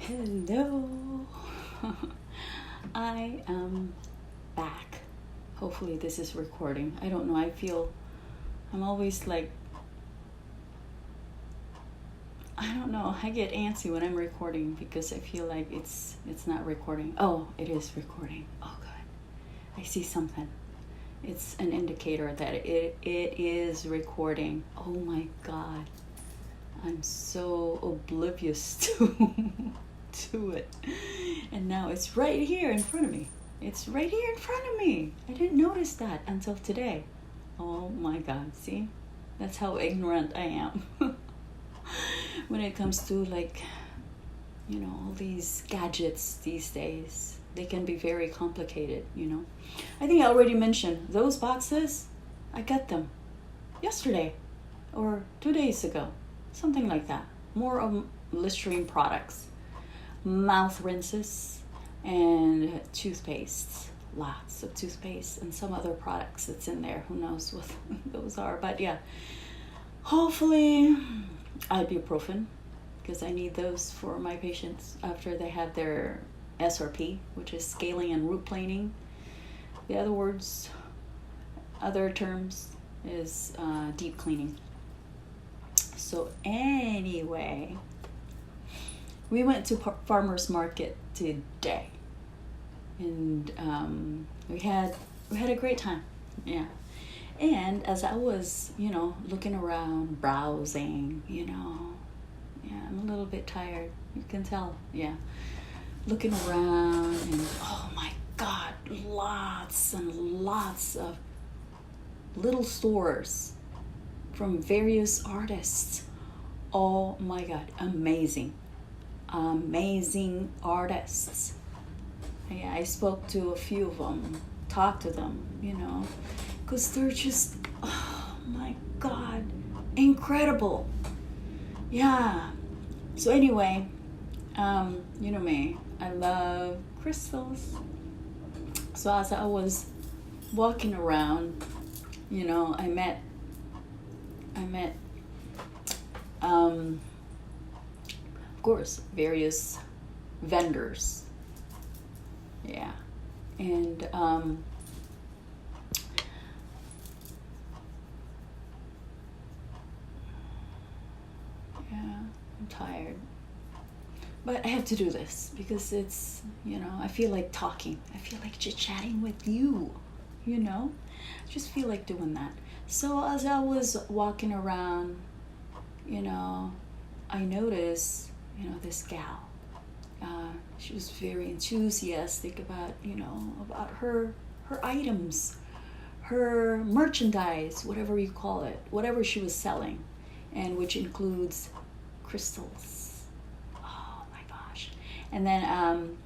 Hello. I am back. Hopefully this is recording. I don't know. I'm always like, I don't know. I get antsy when I'm recording because I feel like it's not recording. Oh, it is recording. Oh, good. I see something. It's an indicator that it is recording. Oh my God. I'm so oblivious to it. And now it's right here in front of me. It's right here in front of me. I didn't notice that until today. Oh my God. See? That's how ignorant I am. When it comes to all these gadgets these days. They can be very complicated, I think I already mentioned those boxes. I got them yesterday or 2 days ago. Something like that. More of Listerine products. Mouth rinses and toothpastes. Lots of toothpaste and some other products that's in there. Who knows what those are. But yeah. Hopefully ibuprofen. Because I need those for my patients after they have their SRP, which is scaling and root planing. The other terms is deep cleaning. So anyway, we went to farmer's market today, and we had a great time. Yeah, and as I was looking around, browsing, I'm a little bit tired. You can tell. Yeah, looking around, and oh my God, lots and lots of little stores from various artists. Oh my God, amazing artists. Yeah, I spoke to a few of them, talked to them, because they're just, oh my God, incredible. Yeah. So anyway, you know me, I love crystals. So as I was walking around, I met of course, various vendors. Yeah. And I'm tired. But I have to do this because it's, I feel like talking. I feel like chit-chatting with you, I just feel like doing that. So as I was walking around, I noticed, this gal. She was very enthusiastic about, about her items, her merchandise, whatever you call it, whatever she was selling, and which includes crystals. Oh my gosh. And then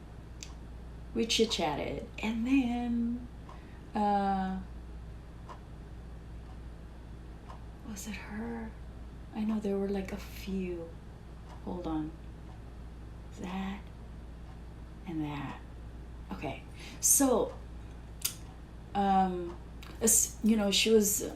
we chit-chatted, and then was it her? I know there were like a few. Hold on. That and that. Okay. So, she was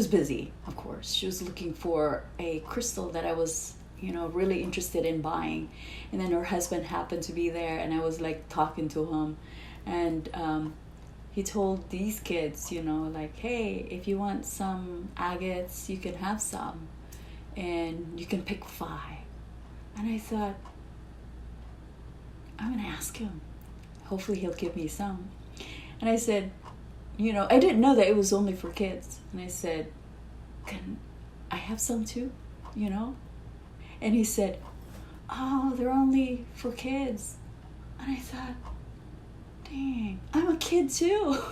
busy, of course. She was looking for a crystal that I was, really interested in buying. And then her husband happened to be there, and I was like talking to him. And he told these kids, hey, if you want some agates, you can have some. And you can pick 5. And I thought, I'm going to ask him. Hopefully he'll give me some. And I said, I didn't know that it was only for kids. And I said, can I have some too? And he said, oh, they're only for kids. And I thought, dang, I'm a kid too.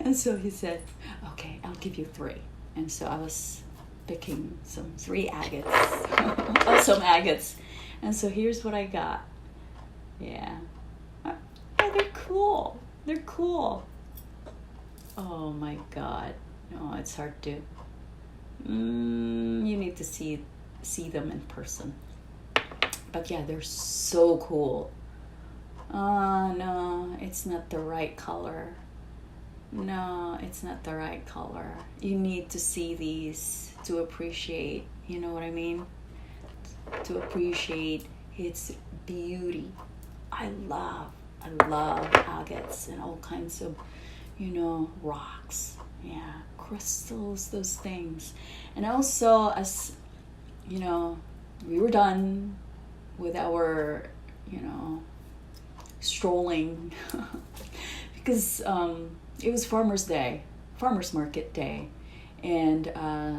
And so he said, okay, I'll give you 3. And so I was picking some 3 agates. Oh, some agates. And so here's what I got. Yeah. Oh, they're cool. They're cool. Oh my God. No, it's hard to. You need to see them in person. But yeah, they're so cool. No, it's not the right color. No, it's not the right color. You need to see these to appreciate, you know what I mean? to appreciate its beauty. I love agates and all kinds of, rocks. Yeah, crystals, those things. And also, as we were done with our, strolling because it was farmers market day. And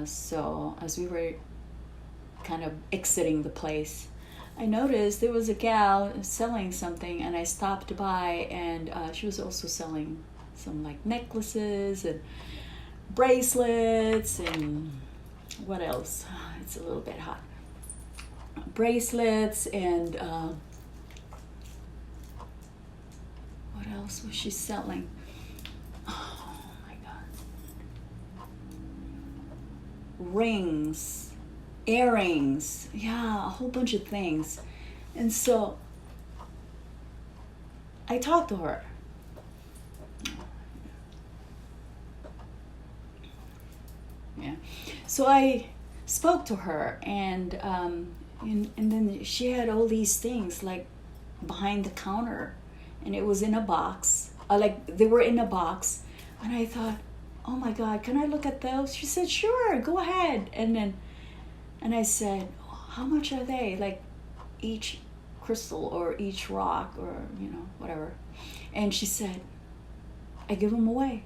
so as we were kind of exiting the place, I noticed there was a gal selling something, and I stopped by, and she was also selling some like necklaces and bracelets and what else? It's a little bit hot. Bracelets and what else was she selling? Oh my God. Rings, earrings, yeah, a whole bunch of things. And so I talked to her. Yeah. So I spoke to her, and then she had all these things like behind the counter, and it was in a box. Like they were in a box, and I thought, oh my God, can I look at those? She said, sure, go ahead. And I said, how much are they? Like each crystal or each rock or, whatever. And she said, I give them away.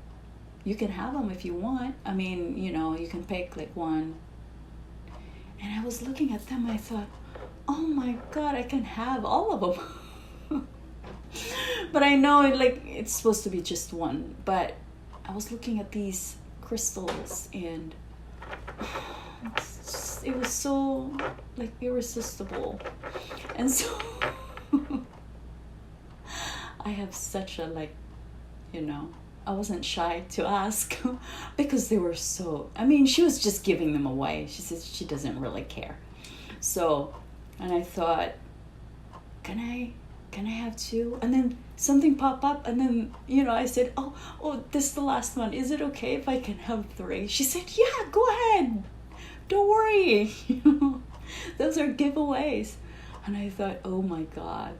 You can have them if you want. I mean, you can pick like one. And I was looking at them. I thought, oh my God, I can have all of them. But I know it's supposed to be just one. But I was looking at these crystals, and it was so irresistible. And so I have such a I wasn't shy to ask because they were so, she was just giving them away. She says she doesn't really care. So, and I thought, can I have two? And then something popped up, and then, I said, oh, this is the last one. Is it okay if I can have three? She said, yeah, go ahead. Don't worry. Those are giveaways. And I thought, oh my God.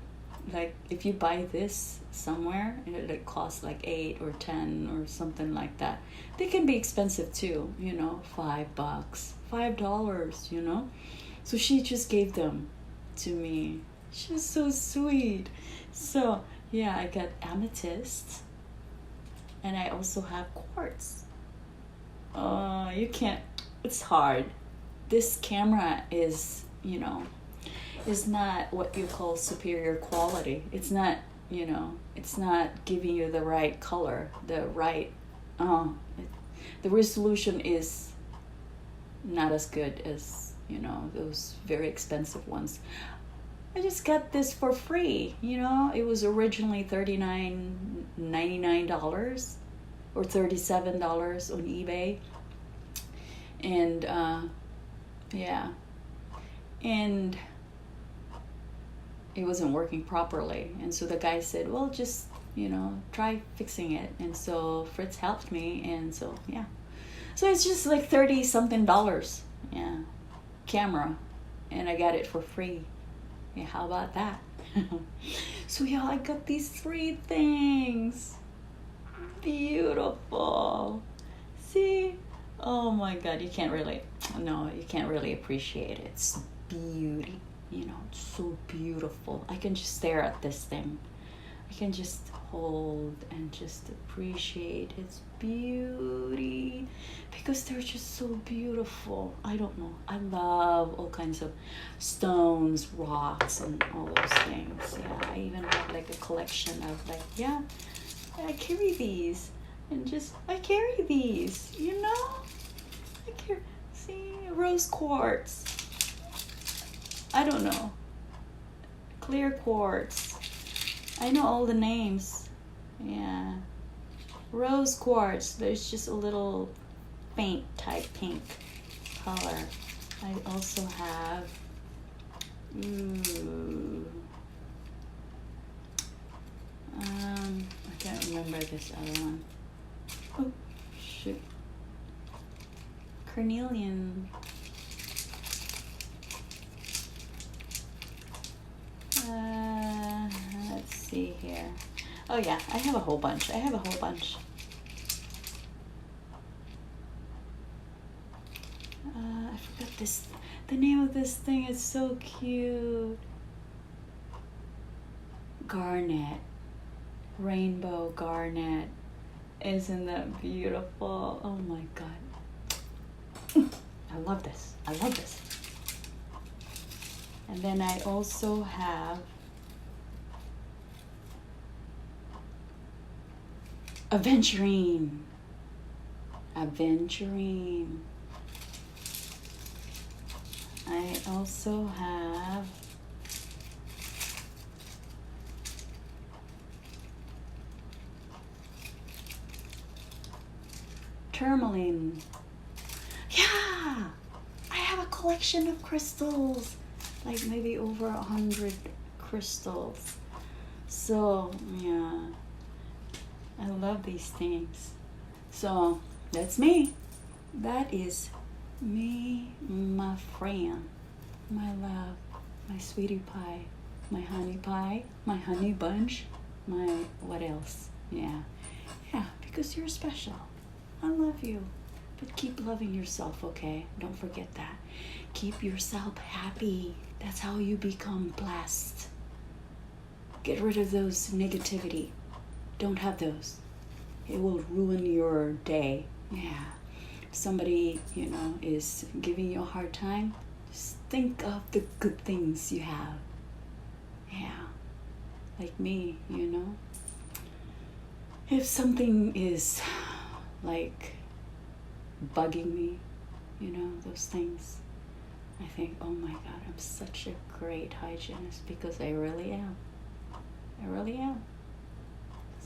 Like if you buy this somewhere, it costs like 8 or 10 or something like that. They can be expensive too, $5, $5, So she just gave them to me. She was so sweet. So yeah, I got amethyst, and I also have quartz. You can't. It's hard. This camera is, is not what you call superior quality. It's not, it's not giving you the right color, the right, the resolution is not as good as, those very expensive ones. I just got this for free, it was originally $99 or $37 on eBay. And, yeah. And it wasn't working properly, and so the guy said, well, just try fixing it. And so Fritz helped me, and so yeah, so it's just like $30 something, yeah, camera, and I got it for free. Yeah, how about that? So yeah, I got these 3 things. Beautiful. See, oh my God, you can't really appreciate it. It's beauty. It's so beautiful. I can just stare at this thing. I can just hold and just appreciate its beauty because they're just so beautiful. I don't know. I love all kinds of stones, rocks, and all those things. Yeah, I even have like a collection of I carry these and I carry these, I carry, see, rose quartz. I don't know. Clear quartz. I know all the names. Yeah. Rose quartz. There's just a little faint type pink color. I also have I can't remember this other one. Oh shoot. Carnelian. Oh yeah, I have a whole bunch. I forgot this. The name of this thing is so cute. Garnet. Rainbow garnet. Isn't that beautiful? Oh my god. I love this. And then I also have Aventurine. I also have tourmaline. Yeah, I have a collection of crystals, like maybe over 100 crystals. So yeah, I love these things. So that's me. That is me, my friend, my love, my sweetie pie, my honey pie, my honey bunch, my what else? Yeah, because you're special. I love you. But keep loving yourself, okay? Don't forget that. Keep yourself happy. That's how you become blessed. Get rid of those negativity. Don't have those. It will ruin your day. Yeah. If somebody, is giving you a hard time, just think of the good things you have. Yeah. Like me, If something is like bugging me, those things, I think, oh my God, I'm such a great hygienist, because I really am.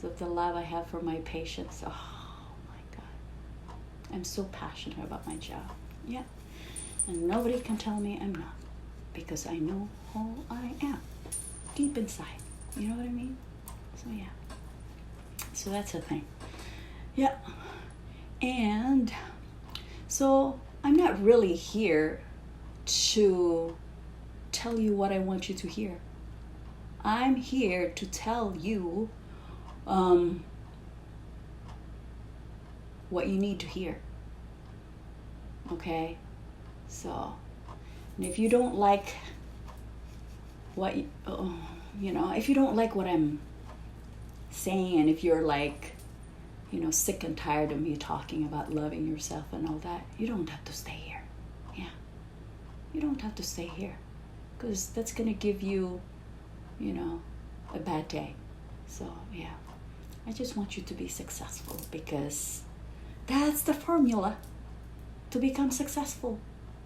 So the love I have for my patients, oh my God, I'm so passionate about my job. Yeah, and nobody can tell me I'm not, because I know who I am deep inside. You know what I mean? So yeah, so that's a thing. Yeah. And so I'm not really here to tell you what I want you to hear. I'm here to tell you what you need to hear. Okay? So, and if you don't like what, if you don't like what I'm saying, and if you're like, sick and tired of me talking about loving yourself and all that, you don't have to stay here. Yeah. You don't have to stay here, because that's going to give you, a bad day. So, yeah. I just want you to be successful, because that's the formula to become successful.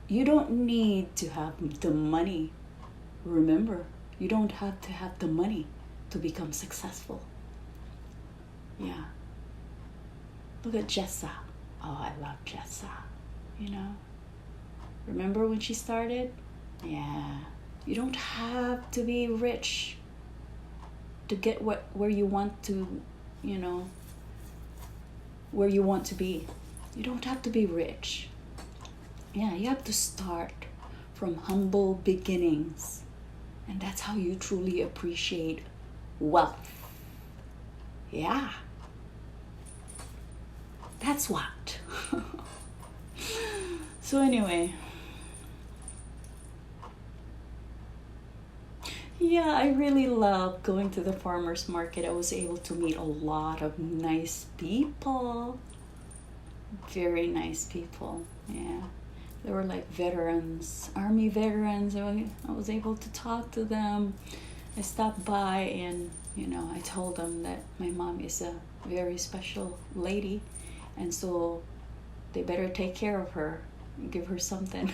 You don't need to have the money. Remember, you don't have to have the money to become successful. Yeah. Look at Jessa. Oh, I love Jessa. Remember when she started? Yeah. You don't have to be rich to get where you want to, where you want to be. You don't have to be rich. Yeah, you have to start from humble beginnings. And that's how you truly appreciate wealth. Yeah. That's what. So anyway. Yeah, I really love going to the farmer's market. I was able to meet a lot of nice people. Very nice people. Yeah. They were like veterans, army veterans. I was able to talk to them. I stopped by and, I told them that my mom is a very special lady. And so they better take care of her and give her something.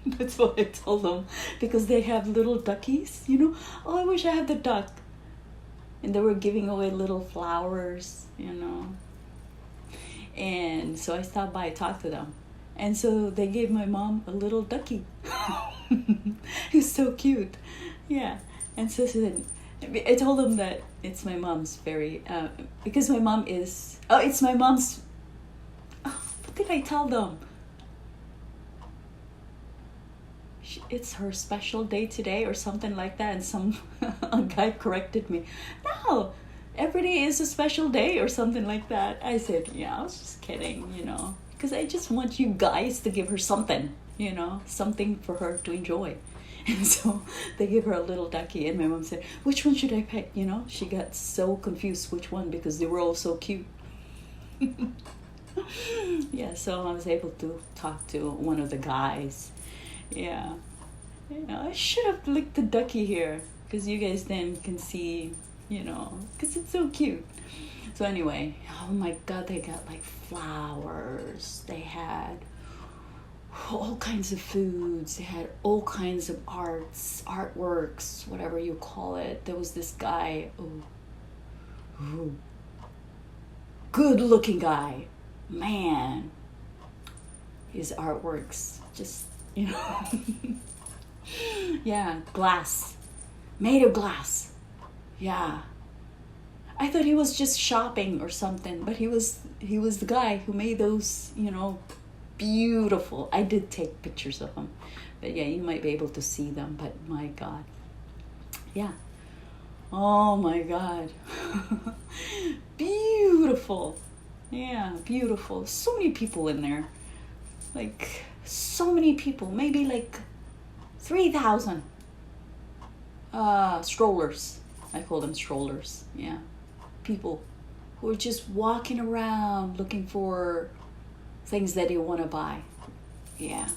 That's what I told them. Because they have little duckies, Oh, I wish I had the duck. And they were giving away little flowers, And so I stopped by and talked to them. And so they gave my mom a little ducky. He's so cute. Yeah. And so I told them that it's my mom's because my mom is, it's my mom's, what did I tell them? It's her special day today or something like that. And a guy corrected me. No, every day is a special day or something like that. I said, yeah, I was just kidding, because I just want you guys to give her something, something for her to enjoy. And so they give her a little ducky, and my mom said, which one should I pick? She got so confused which one because they were all so cute. Yeah, so I was able to talk to one of the guys. Yeah. I should have licked the ducky here because you guys then can see, because it's so cute. So anyway, oh my God, they got like flowers. They had all kinds of foods. They had all kinds of artworks, whatever you call it. There was this guy, good looking guy. Man, his artworks just, yeah, glass, made of glass. Yeah, I thought he was just shopping or something, but he was the guy who made those, beautiful. I did take pictures of him, but yeah, you might be able to see them. But my God, yeah, oh my God, beautiful. Yeah, beautiful. So many people in there. Like, so many people. Maybe like 3,000 strollers. I call them strollers. Yeah. People who are just walking around looking for things that they want to buy. Yeah.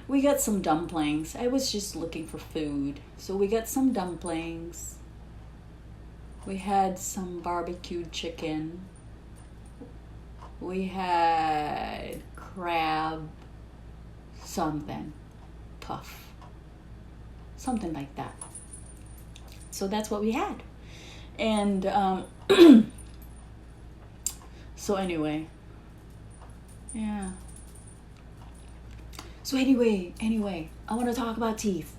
We got some dumplings. I was just looking for food. So we got some dumplings. We had some barbecued chicken. We had crab something, puff, something like that. So that's what we had. And so anyway, yeah. So anyway, I want to talk about teeth.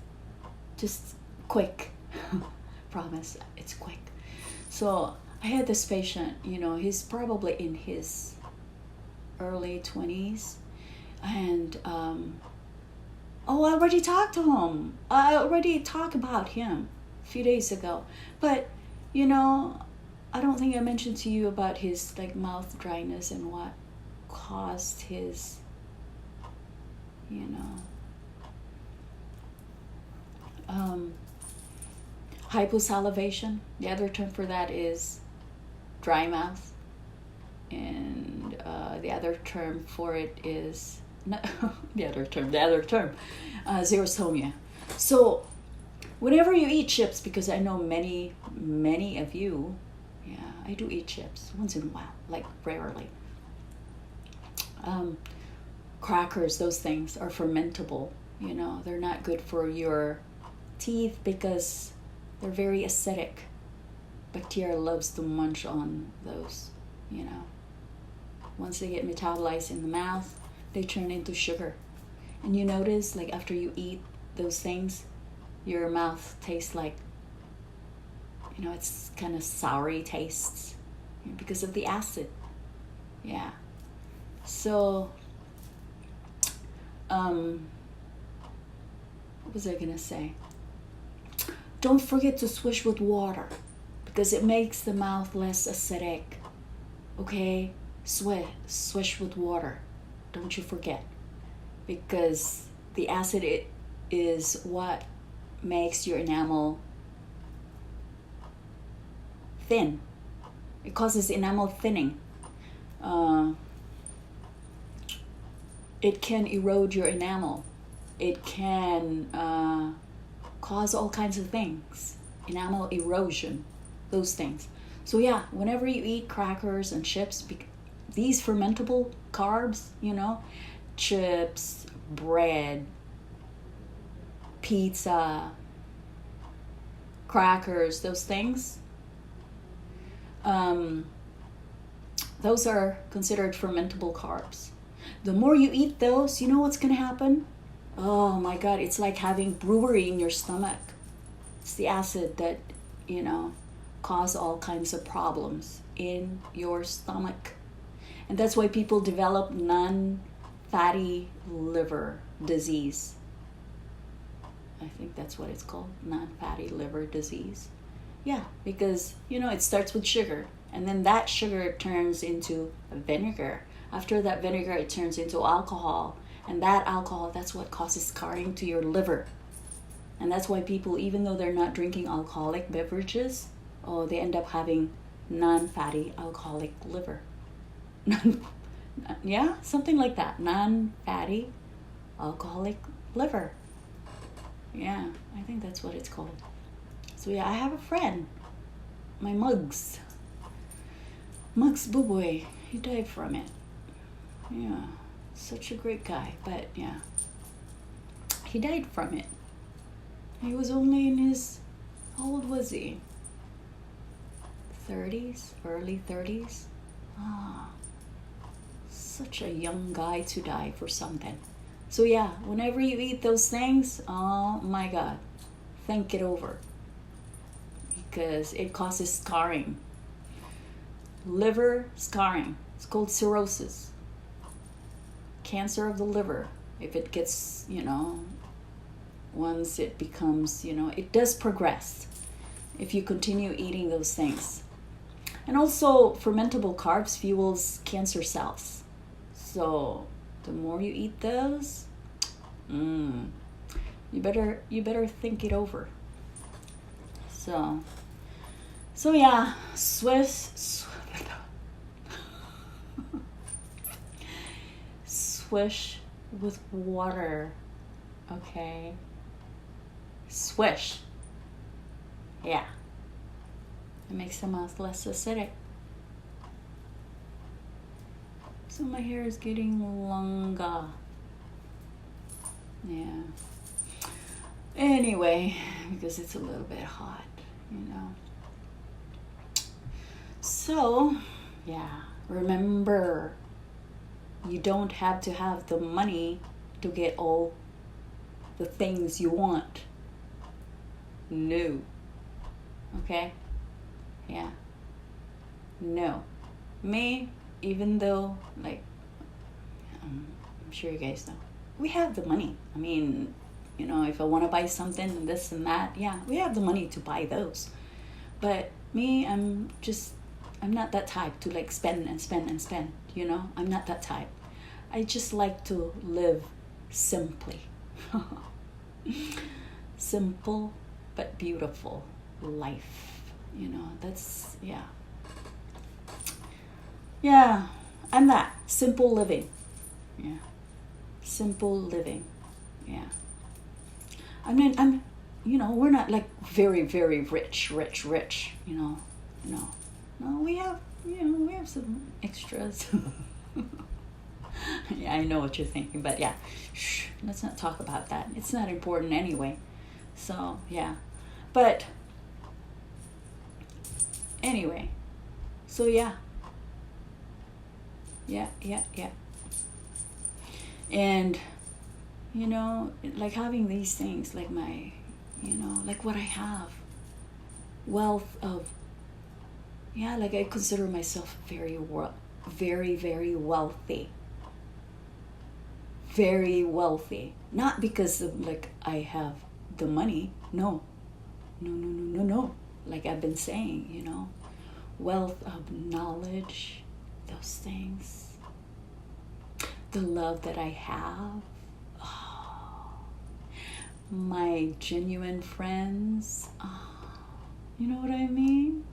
Just quick. Promise, it's quick. So I had this patient, he's probably in his early 20s, and I already talked to him. I already talked about him a few days ago, but I don't think I mentioned to you about his like mouth dryness and what caused his hyposalivation. The other term for that is dry mouth, and the other term for it is xerostomia. So whenever you eat chips, because I know many of you, yeah, I do eat chips once in a while, like rarely. Crackers, those things are fermentable. They're not good for your teeth because they're very acidic. Bacteria loves to munch on those, Once they get metabolized in the mouth, they turn into sugar. And you notice, like, after you eat those things, your mouth tastes like, it's kind of soury tastes because of the acid. Yeah. So, what was I going to say? Don't forget to swish with water because it makes the mouth less acidic. Okay? Swish with water. Don't you forget. Because the acid is what makes your enamel thin. It causes enamel thinning. It can erode your enamel. It can cause all kinds of things. Enamel erosion, those things. So yeah, whenever you eat crackers and chips, these fermentable carbs, chips, bread, pizza, crackers, those things, those are considered fermentable carbs. The more you eat those, you know what's going to happen? Oh my God, it's like having brewery in your stomach. It's the acid that, cause all kinds of problems in your stomach. And that's why people develop non-fatty liver disease. I think that's what it's called, non-fatty liver disease. Yeah, because, it starts with sugar. And then that sugar turns into vinegar. After that vinegar, it turns into alcohol. And that alcohol, that's what causes scarring to your liver. And that's why people, even though they're not drinking alcoholic beverages, they end up having non-fatty alcoholic liver. Yeah, something like that. Non-fatty alcoholic liver. Yeah, I think that's what it's called. So yeah, I have a friend. My Mugs Buboy. He died from it. Yeah, such a great guy. But yeah, he died from it. He was only in his, how old was he? 30s, early 30s. Such a young guy to die for something. So yeah, whenever you eat those things, oh my God, think it over. Because it causes scarring. Liver scarring. It's called cirrhosis. Cancer of the liver. If it gets, once it becomes, it does progress if you continue eating those things. And also, fermentable carbs fuels cancer cells. So the more you eat those, you better think it over. So yeah, swish with water. Okay. Swish. Yeah. It makes the mouth less acidic. So my hair is getting longer. Yeah. Anyway, because it's a little bit hot, So, yeah. Remember, you don't have to have the money to get all the things you want. No. Okay? Yeah. No. Me, even though, I'm sure you guys know, we have the money. I mean, if I want to buy something and this and that, yeah, we have the money to buy those. But me, I'm not that type to spend and spend and spend, I'm not that type. I just like to live simply. Simple but beautiful life. That's, yeah. Yeah, I'm that. Simple living. Yeah. Simple living. Yeah. I mean, we're not very, very rich. No. No, we have some extras. Yeah, I know what you're thinking, but yeah, let's not talk about that. It's not important anyway. So, yeah. But, anyway. So, yeah. Yeah. And, having these things, my, what I have. Wealth of, I consider myself very, very wealthy. Very wealthy. Not because of, I have the money. No. Like I've been saying, wealth of knowledge, those things. The love that I have. Oh, my genuine friends. Oh, you know what I mean?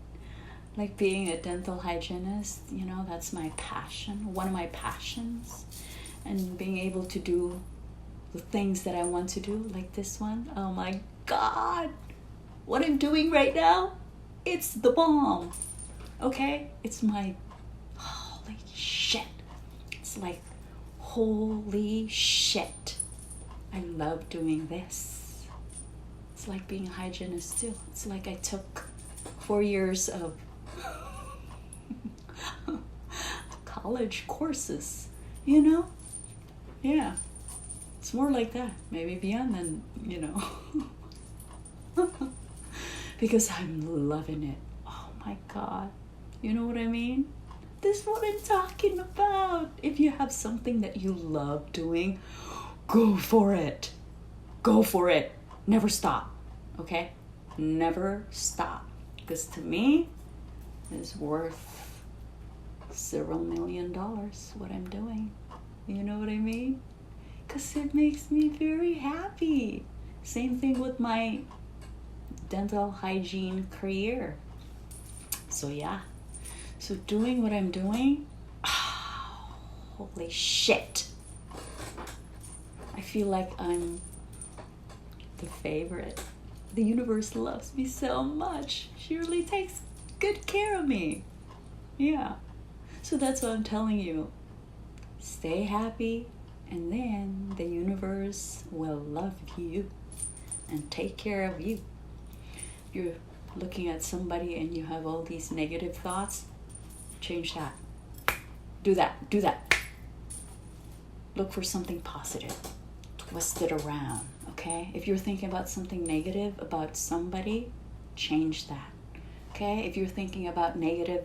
Like being a dental hygienist, that's my passion. One of my passions. And being able to do the things that I want to do, like this one. Oh my God. What I'm doing right now, it's the bomb. Okay? It's my, holy shit. It's holy shit. I love doing this. It's like being a hygienist too. It's like I took 4 years of college courses, Yeah. It's more like that. Maybe beyond than, because I'm loving it. Oh my God. You know what I mean? This is what I'm talking about. If you have something that you love doing, go for it. Go for it. Never stop. Okay? Never stop. Because to me, it's worth several $1,000,000 what I'm doing. You know what I mean? Because it makes me very happy. Same thing with my dental hygiene career. So yeah. So doing what I'm doing, holy shit. I feel like I'm the favorite. The universe loves me so much. She really takes good care of me. Yeah. So that's what I'm telling you. Stay happy, and then the universe will love you and take care of you. You're looking at somebody and you have all these negative thoughts, change that. Do that. Do that. Look for something positive. Twist it around, okay? If you're thinking about something negative about somebody, change that, okay? If you're thinking about negative,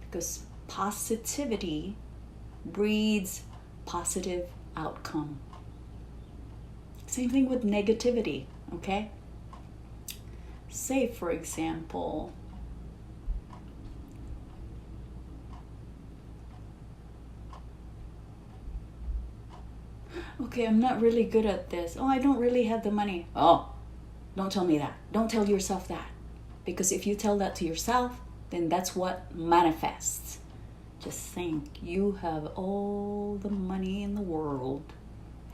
because positivity breeds positive outcome. Same thing with negativity, okay? Say, for example, okay, I'm not really good at this. Oh, I don't really have the money. Oh, don't tell me that. Don't tell yourself that. Because if you tell that to yourself, then that's what manifests. Just think, you have all the money in the world.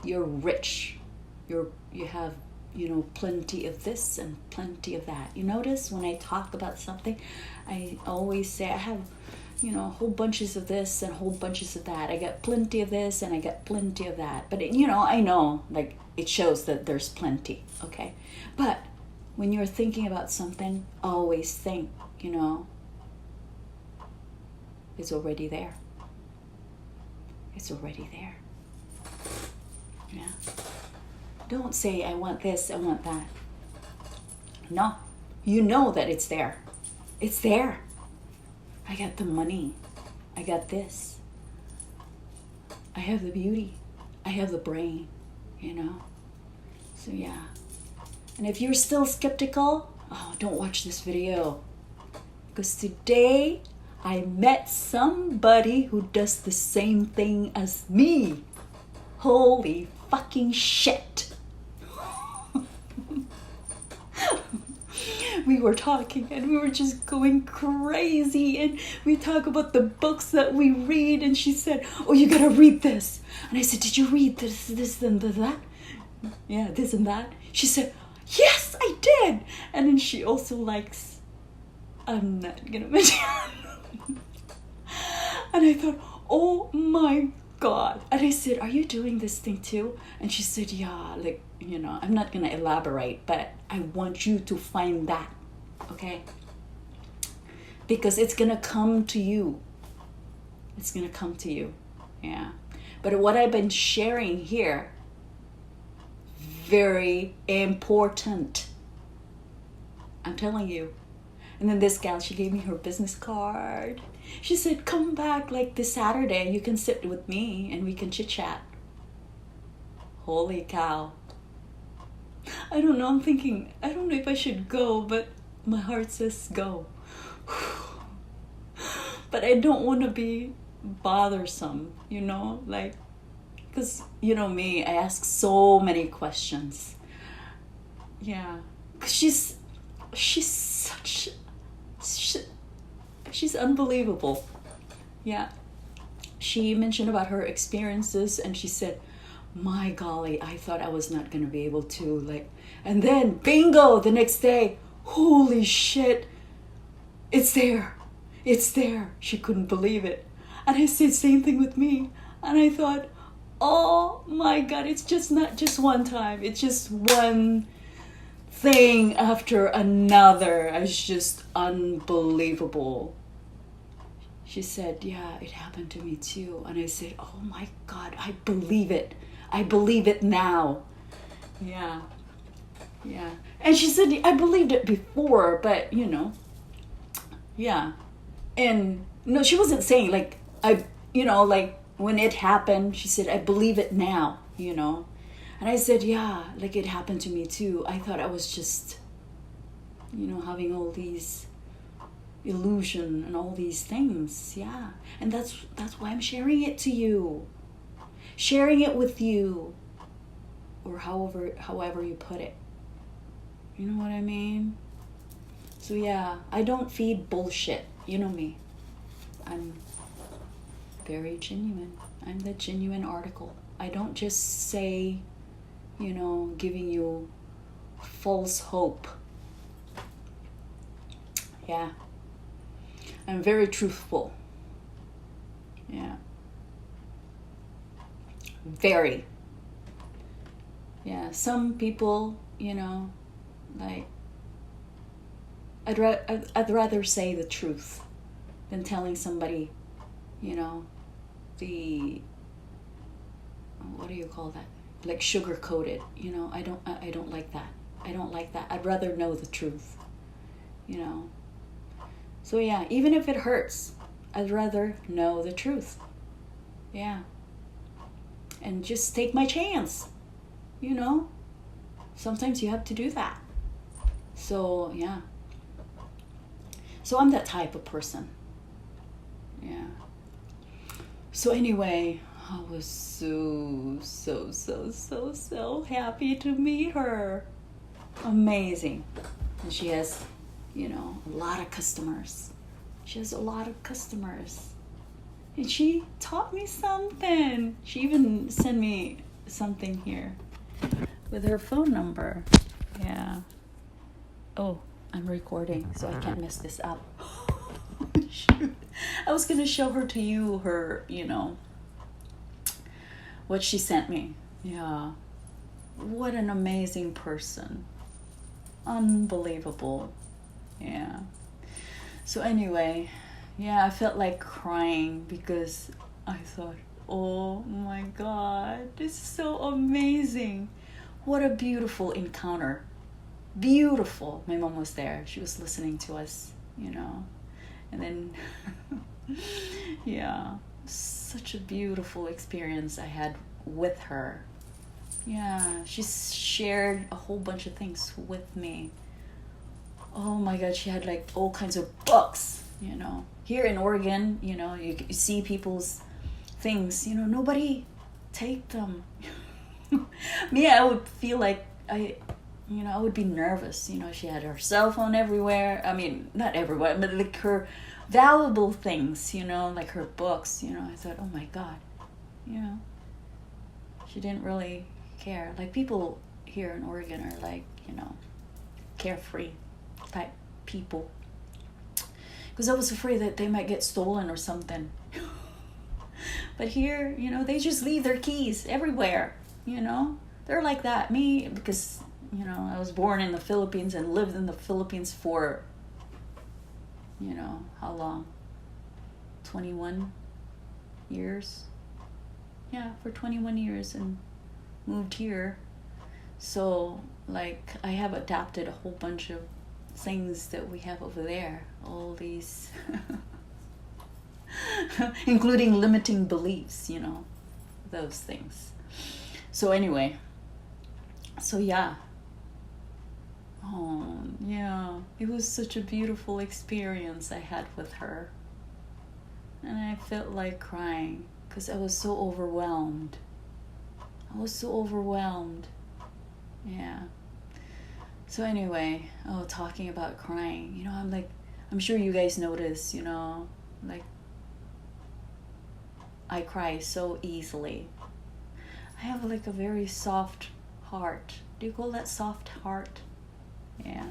You're rich. You have, plenty of this and plenty of that. You notice when I talk about something, I always say I have, whole bunches of this and whole bunches of that. I got plenty of this and I got plenty of that. But, I know, like, it shows that there's plenty, okay? But when you're thinking about something, always think, it's already there. It's already there. Yeah. Don't say, I want this, I want that. No. You know that it's there. It's there. I got the money. I got this. I have the beauty. I have the brain, So yeah. And if you're still skeptical, don't watch this video. Because today I met somebody who does the same thing as me. Holy fucking shit. We were talking and we were just going crazy, and we talk about the books that we read, and she said, oh, you gotta read this. And I said, did you read this and that? Yeah, this and that. She said, yes, I did. And then she also likes, I'm not gonna mention. And I thought, oh my God. And I said, are you doing this thing too? And she said, yeah, I'm not gonna elaborate, but I want you to find that, okay? Because it's gonna come to you. It's gonna come to you, yeah. But what I've been sharing here, very important. I'm telling you. And then this gal, she gave me her business card. She said, come back like this Saturday. You can sit with me and we can chit chat. Holy cow. I don't know. I'm thinking, I don't know if I should go, but my heart says go. But I don't want to be bothersome, because me, I ask so many questions. Yeah. She's unbelievable. Yeah. She mentioned about her experiences, and she said, my golly, I thought I was not going to be able to, and then bingo, the next day, holy shit, it's there. It's there. She couldn't believe it. And I said, same thing with me. And I thought, oh my God, it's just not just one time. It's just one thing after another. It's just unbelievable. She said, yeah, it happened to me too. And I said, oh my God, I believe it. I believe it now. Yeah. Yeah. And she said, I believed it before, but yeah. And no, she wasn't saying when it happened, she said, I believe it now, And And I said, yeah, like it happened to me too. I thought I was just, having all these illusion and all these things. Yeah. And that's why I'm sharing it to you. Sharing it with you. Or however you put it. You know what I mean? So yeah, I don't feed bullshit. You know me. I'm very genuine. I'm the genuine article. I don't just say, giving you false hope. Yeah. I'm very truthful. Yeah. Very. Yeah, some people, like, I'd rather say the truth than telling somebody, what do you call that? Like sugar coated, I don't like that. I don't like that. I'd rather know the truth, So yeah, even if it hurts, I'd rather know the truth. Yeah. And just take my chance. Sometimes you have to do that. So yeah. So I'm that type of person. Yeah. So anyway, I was so happy to meet her. Amazing. And she has, a lot of customers. And she taught me something. She even sent me something here with her phone number. Yeah. Oh, I'm recording, so I can't mess this up. Shoot. I was going to show her to you, her, what she sent me. Yeah. What an amazing person. Unbelievable. Yeah. So anyway, yeah, I felt like crying because I thought, oh my God, this is so amazing. What a beautiful encounter. Beautiful. My mom was there. She was listening to us, And then, yeah, such a beautiful experience I had with her. Yeah, she shared a whole bunch of things with me. Oh my God, she had like all kinds of books, Here in Oregon, you see people's things, nobody take them. Me, I would feel like I would be nervous. She had her cell phone everywhere. I mean, not everywhere, but like her valuable things, like her books, I thought, oh my God, she didn't really care. Like people here in Oregon are like, carefree type people. Because I was afraid that they might get stolen or something. But here, they just leave their keys everywhere, They're like that. Me, because, I was born in the Philippines and lived in the Philippines for, how long? 21 years? Yeah, for 21 years and moved here. So, like, I have adapted a whole bunch of things that we have over there. All these... including limiting beliefs, those things. So anyway, so yeah. Oh, yeah. It was such a beautiful experience I had with her. And I felt like crying because I was so overwhelmed. Yeah. So anyway, talking about crying, I'm sure you guys notice, like, I cry so easily. I have like a very soft heart. Do you call that soft heart? Yeah.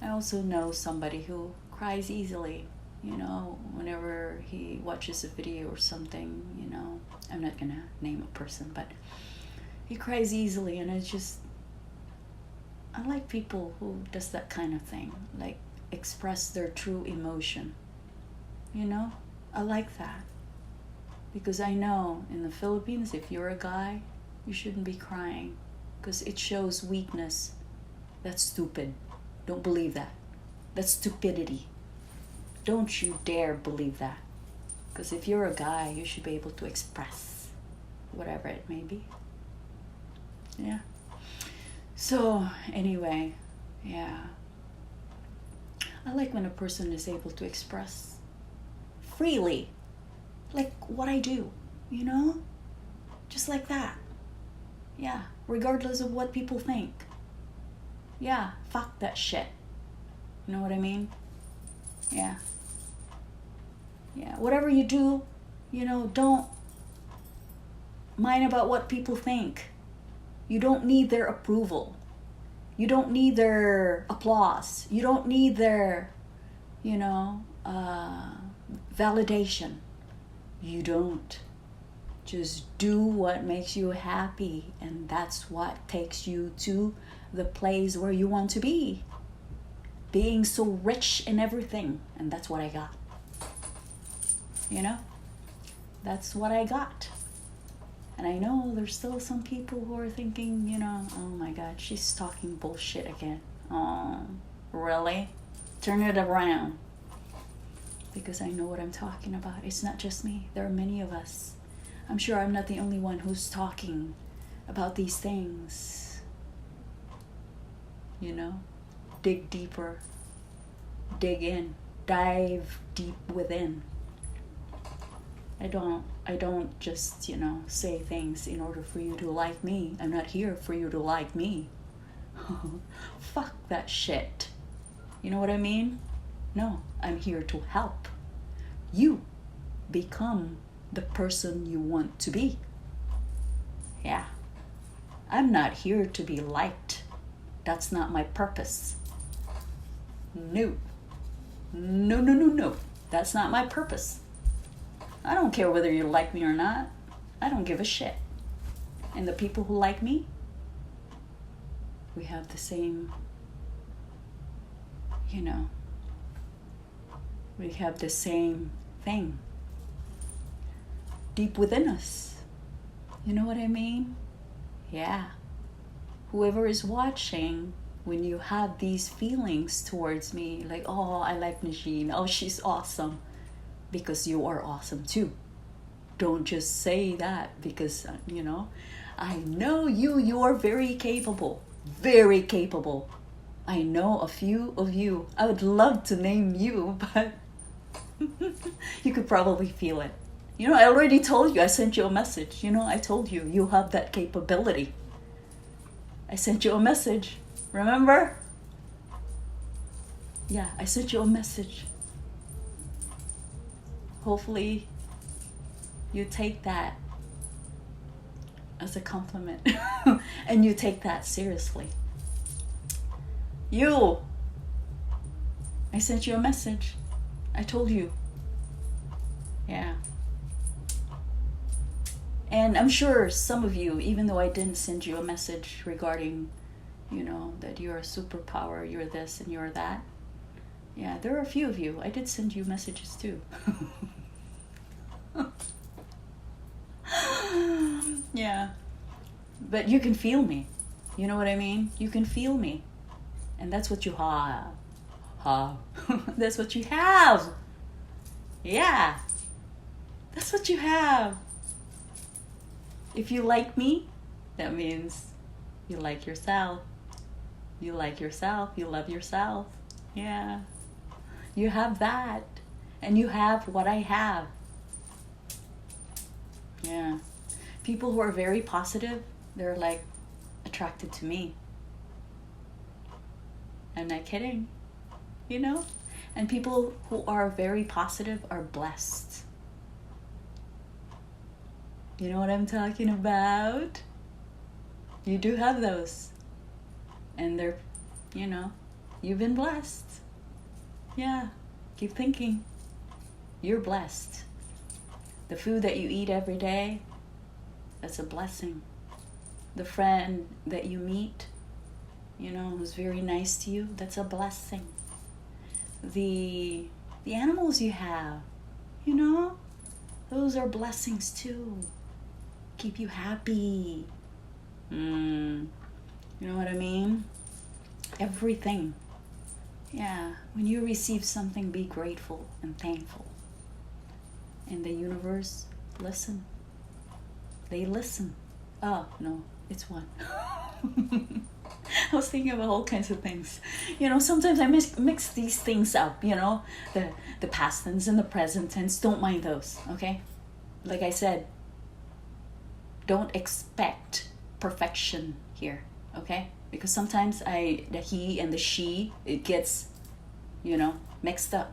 I also know somebody who cries easily, whenever he watches a video or something, I'm not gonna name a person, but he cries easily, and I like people who does that kind of thing, like express their true emotion. I like that. Because I know in the Philippines, if you're a guy, you shouldn't be crying because it shows weakness. That's stupid. Don't believe that. That's stupidity. Don't you dare believe that. Because if you're a guy, you should be able to express whatever it may be. Yeah. So, anyway, yeah. I like when a person is able to express freely, like what I do, you know? Just like that. Yeah, regardless of what people think. Yeah, fuck that shit. You know what I mean? Yeah. Yeah, whatever you do, don't mind about what people think. You don't need their approval. You don't need their applause. You don't need their, validation. You don't. Just do what makes you happy, and that's what takes you to the place where you want to be. Being so rich in everything, and that's what I got. That's what I got. And I know there's still some people who are thinking, oh my God, she's talking bullshit again. Oh, really? Turn it around. Because I know what I'm talking about. It's not just me. There are many of us. I'm sure I'm not the only one who's talking about these things. Dig deeper. Dig in. Dive deep within. I don't just, say things in order for you to like me. I'm not here for you to like me. Fuck that shit. You know what I mean? No, I'm here to help you become the person you want to be. Yeah. I'm not here to be liked. That's not my purpose. No. No. That's not my purpose. I don't care whether you like me or not. I don't give a shit. And the people who like me, we have the same, we have the same thing deep within us. You know what I mean? Yeah. Whoever is watching, when you have these feelings towards me, like, oh, I like Nhejzheen, oh, she's awesome, because you are awesome too. Don't just say that because, I know you are very capable. Very capable. I know a few of you. I would love to name you, but you could probably feel it. I already told you. I sent you a message. I told you. You have that capability. I sent you a message. Remember? Yeah, I sent you a message. Hopefully, you take that as a compliment. And you take that seriously. I sent you a message. I told you. Yeah. And I'm sure some of you, even though I didn't send you a message regarding, that you're a superpower, you're this and you're that. Yeah, there are a few of you. I did send you messages too. Yeah. But you can feel me. You know what I mean? You can feel me. And that's what you have. That's what you have. Yeah. That's what you have. If you like me, that means you like yourself. You like yourself. You love yourself. Yeah. You have that. And you have what I have. Yeah. People who are very positive, they're like attracted to me. I'm not kidding. And people who are very positive are blessed. You know what I'm talking about? You do have those. And they're, you've been blessed. Yeah. Keep thinking. You're blessed. The food that you eat every day, that's a blessing. The friend that you meet, who's very nice to you, that's a blessing. The animals you have, those are blessings too. Keep you happy. You know what I mean? Everything. Yeah. When you receive something, be grateful and thankful. And the universe, listen. They listen. Oh, no. It's one. I was thinking about all kinds of things. Sometimes I mix these things up, the past tense and the present tense. Don't mind those, okay? Like I said, don't expect perfection here, okay? Because sometimes the he and the she, it gets, mixed up.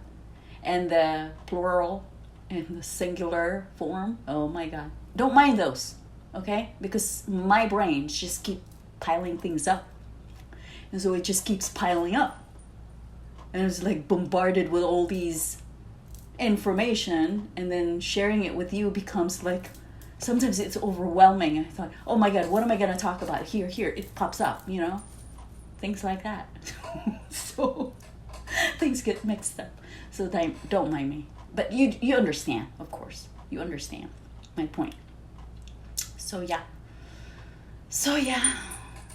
And the plural and the singular form, oh my God. Don't mind those, okay? Because my brain just keep piling things up. And so it just keeps piling up. And it's like bombarded with all these information, and then sharing it with you becomes like, sometimes it's overwhelming. I thought, oh my God, what am I going to talk about? Here, it pops up, things like that. So things get mixed up. So don't mind me. But you understand, of course. You understand my point. So yeah.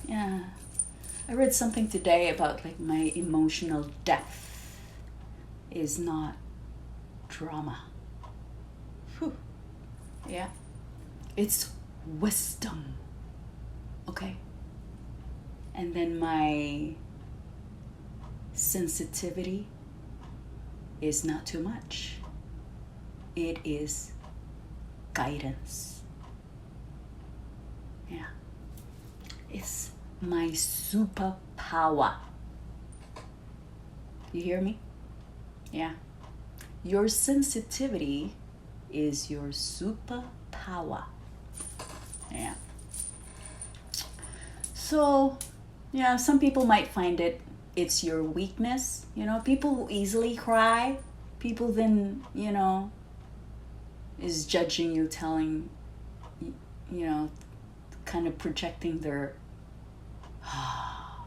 Yeah. I read something today about like my emotional depth is not drama. Whew. Yeah. It's wisdom. Okay? And then my sensitivity is not too much. It is guidance. Yeah. It's my superpower. You hear me? Yeah. Your sensitivity is your superpower. Yeah. So, yeah, some people might find it's your weakness. People who easily cry, people then, is judging you, telling, kind of projecting their, oh,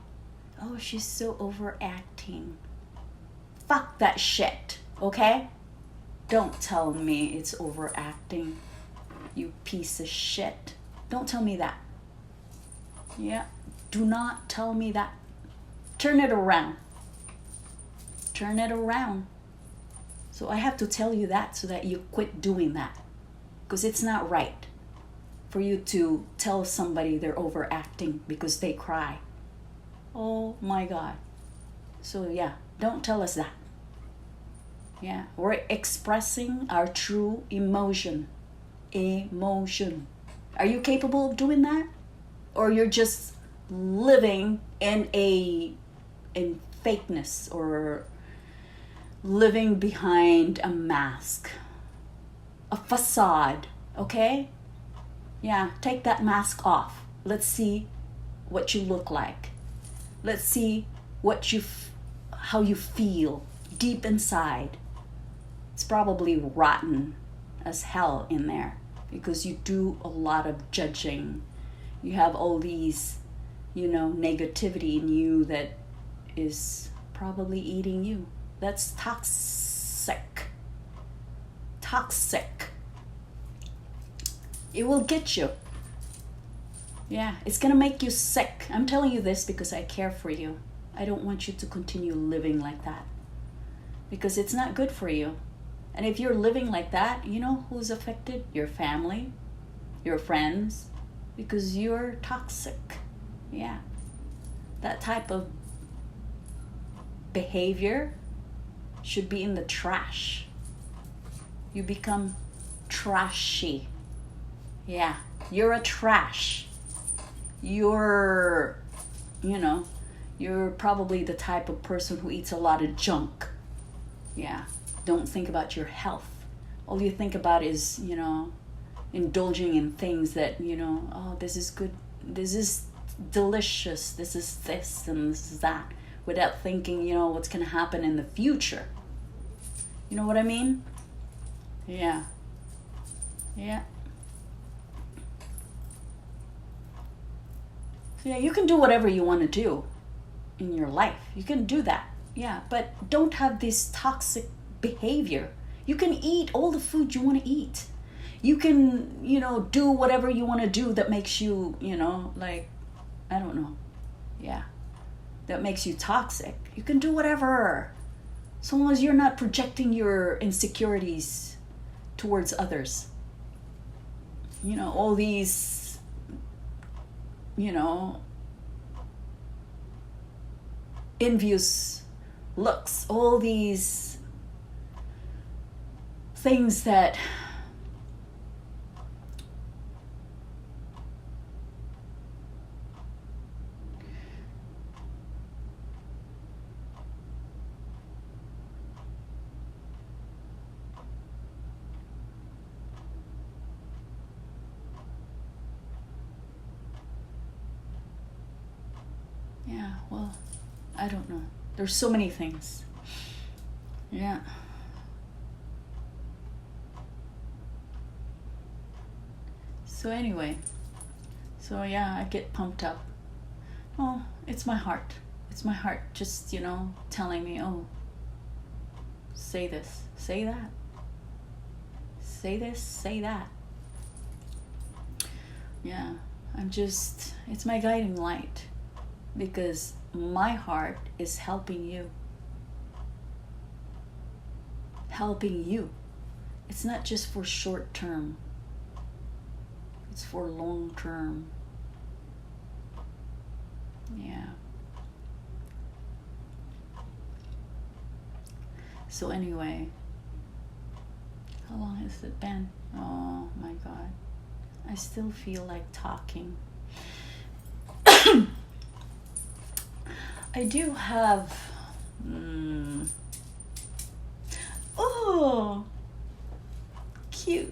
she's so overacting. Fuck that shit, okay? Don't tell me it's overacting, you piece of shit. Don't tell me that. Yeah, do not tell me that. Turn it around. So I have to tell you that so that you quit doing that. Because it's not right for you to tell somebody they're overacting because they cry. Oh my God. So yeah, don't tell us that. Yeah, we're expressing our true emotion. Are you capable of doing that? Or you're just living in fakeness, or living behind a mask, a facade, okay? Yeah, take that mask off. Let's see what you look like. Let's see how you feel deep inside. It's probably rotten as hell in there because you do a lot of judging. You have all these, negativity in you that is probably eating you. That's toxic. It will get you. Yeah, it's gonna make you sick. I'm telling you this because I care for you. I don't want you to continue living like that because it's not good for you. And if you're living like that, you know who's affected? Your family, your friends, because you're toxic. Yeah. That type of behavior should be in the trash. You become trashy. Yeah, you're a trash. You're probably the type of person who eats a lot of junk. Yeah, don't think about your health. All you think about is, indulging in things that, oh, this is good, this is delicious, this is this and this is that, without thinking, what's going to happen in the future. You know what I mean? Yeah. So yeah, you can do whatever you want to do in your life. You can do that. Yeah, but don't have this toxic behavior. You can eat all the food you want to eat. You can, do whatever you want to do that makes you, I don't know. Yeah. That makes you toxic. You can do whatever. So long as you're not projecting your insecurities towards others. All these you know, envious looks, all these things that yeah, well, I don't know. There's so many things. Yeah. So anyway, so yeah, I get pumped up. Oh, it's my heart. It's my heart just, you know, telling me, oh, say this, say that. Say this, say that. Yeah, it's my guiding light. Because my heart is helping you. Helping you. It's not just for short term. It's for long term. Yeah. So anyway, how long has it been? Oh my God. I still feel like talking. I do have, oh, cute.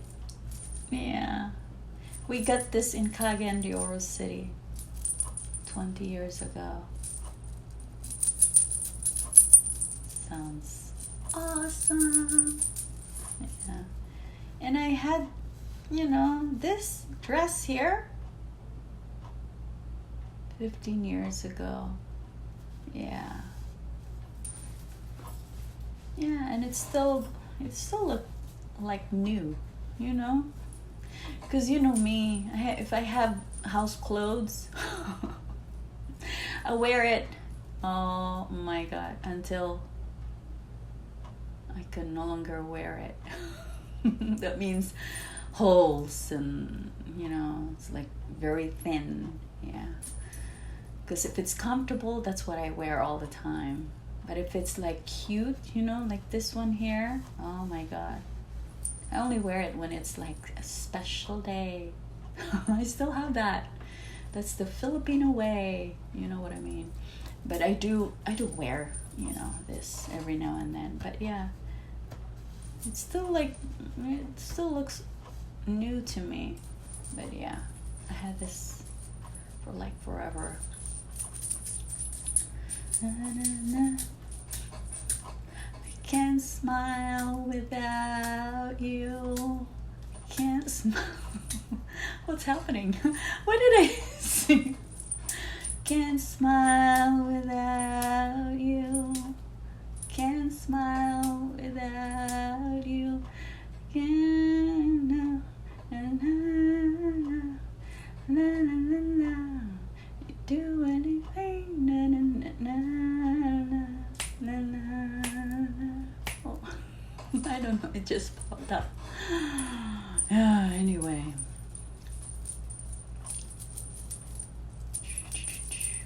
Yeah. We got this in Cagayan de Oro City 20 years ago. Sounds awesome. Yeah. And I had, you know, this dress here 15 years ago. Yeah. Yeah, and it still look like new, you know? Because you know me, if I have house clothes, I wear it, oh my God, until I can no longer wear it. That means holes and, you know, it's like very thin, yeah. Because if it's comfortable, that's what I wear all the time. But if it's like cute, you know, like this one here, oh my God. I only wear it when it's like a special day. I still have that. That's the Filipino way, you know what I mean? But I do wear, you know, this every now and then. But yeah, it still looks new to me. But yeah, I had this for like forever. Na, na, na. I can't smile without you. I can't smile. What's happening? What did I sing? Can't smile without you. Can't smile without you. Can't. Na, na, na, na, na, na, na. You do anything. Na, na, na, na, na, na, na. Oh, I don't know. It just popped up. Yeah. Anyway.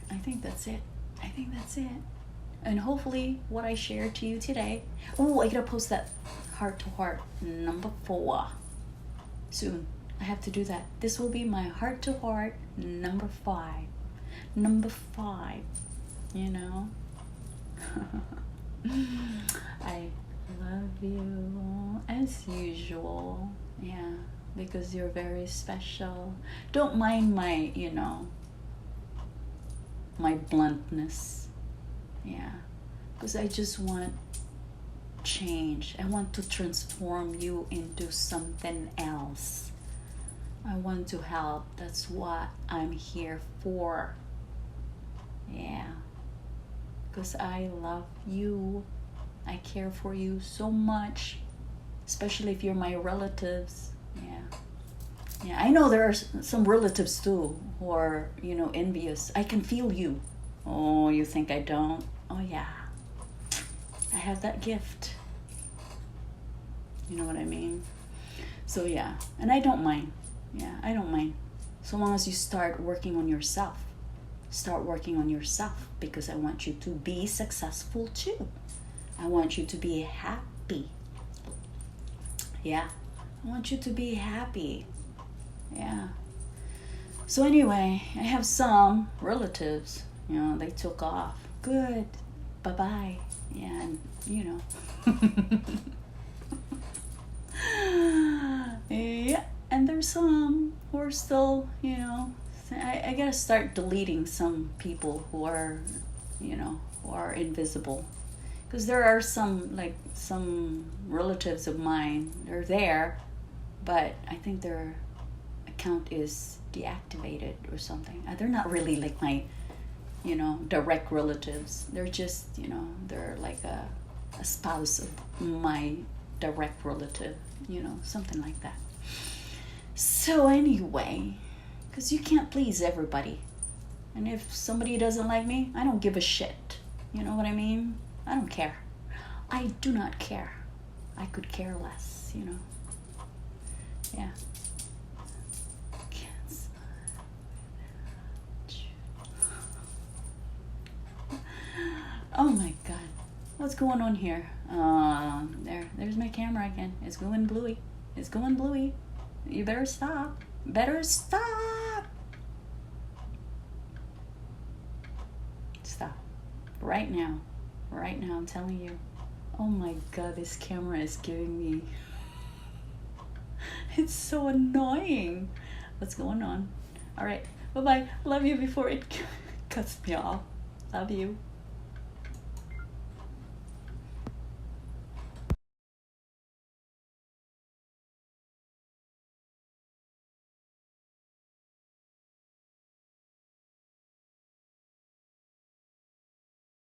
I think that's it. And hopefully what I shared to you today. Oh, I gotta post that heart to heart number 4 soon. I have to do that. This will be my heart to heart number 5. Number 5, you know. I love you as usual. Yeah, because you're very special. Don't mind my, you know, my bluntness. Yeah, because I just want change. I want to transform you into something else. I want to help. That's what I'm here for. Yeah, because I love you. I care for you so much, especially if you're my relatives. Yeah, I know there are some relatives too who are, you know, envious. I can feel you. Oh, you think I don't? Oh yeah, I have that gift. You know what I mean? So yeah, and I don't mind. Yeah, I don't mind. So long as you start working on yourself. Start working on yourself, because I want you to be successful too. I want you to be happy. Yeah, I want you to be happy. Yeah. So anyway, I have some relatives, they took off. Good. Bye-bye. Yeah, and yeah, and there's some who are still, I gotta start deleting some people who are, who are invisible. Because there are some relatives of mine, they're there, but I think their account is deactivated or something. They're not really like my, direct relatives. They're just, they're like a spouse of my direct relative, something like that. So anyway, because you can't please everybody. And if somebody doesn't like me, I don't give a shit. You know what I mean? I don't care. I do not care. I could care less, Yeah. Oh my God. What's going on here? There's my camera again. It's going bluey. It's going bluey. You better stop. Better stop. Stop. Right now. Right now, I'm telling you. Oh my God, this camera is giving me... It's so annoying. What's going on? All right. Bye-bye. Love you before it cuts me off. Love you.